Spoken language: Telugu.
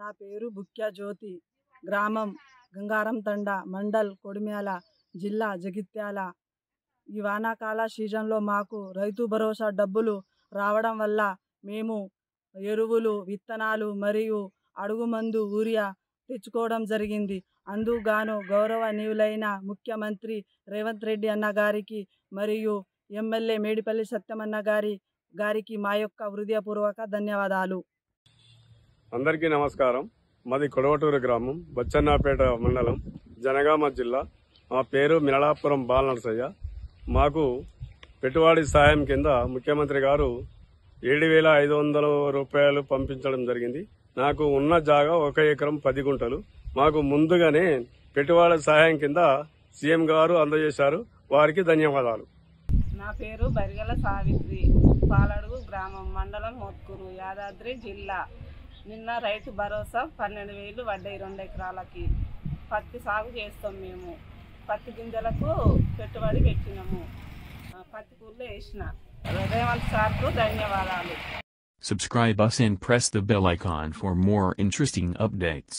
నా పేరు బుక్యా జ్యోతి. గ్రామం గంగారం తండ, మండల్ కొడిమ్యాల, జిల్లా జగిత్యాల. ఈ వానాకాల సీజన్లో మాకు రైతు భరోసా డబ్బులు రావడం వల్ల మేము ఎరువులు, విత్తనాలు మరియు అడుగుమందు యూరియా తెచ్చుకోవడం జరిగింది. అందుకుగాను గౌరవనీయులైన ముఖ్యమంత్రి రేవంత్ రెడ్డి అన్న గారికి మరియు ఎమ్మెల్యే మేడిపల్లి సత్యమన్న గారికి మా యొక్క హృదయపూర్వక ధన్యవాదాలు. అందరికీ నమస్కారం. మాది కొడవటూరు గ్రామం, బచ్చన్నపేట మండలం, జనగామ జిల్లా. మా పేరు మినలాపురం బాలనరసయ్య. మాకు పెట్టుబడి సాయం కింద ముఖ్యమంత్రి గారు 7,500 రూపాయలు పంపించడం జరిగింది. నాకు ఉన్న జాగా 1 ఎకరం 10 గుంటలు. మాకు ముందుగానే పెట్టుబడి సహాయం కింద సీఎం గారు అందజేశారు. వారికి ధన్యవాదాలు. నా పేరు బరిగల సావిత్రి, పాలడుగు గ్రామం, మండలం మోత్కూరు, యాదాద్రి జిల్లా. నిన్న రైతు భరోసా 12,000 పడ్డాయి 2 ఎకరాలకి. పత్తి సాగు చేస్తాం మేము. పత్తి గింజలకు పెట్టుబడి పెట్టినాము. పత్తి కూరలో వేసిన. రేవంత్ సార్కు ధన్యవాదాలు. Subscribe us and press the bell icon for more interesting updates.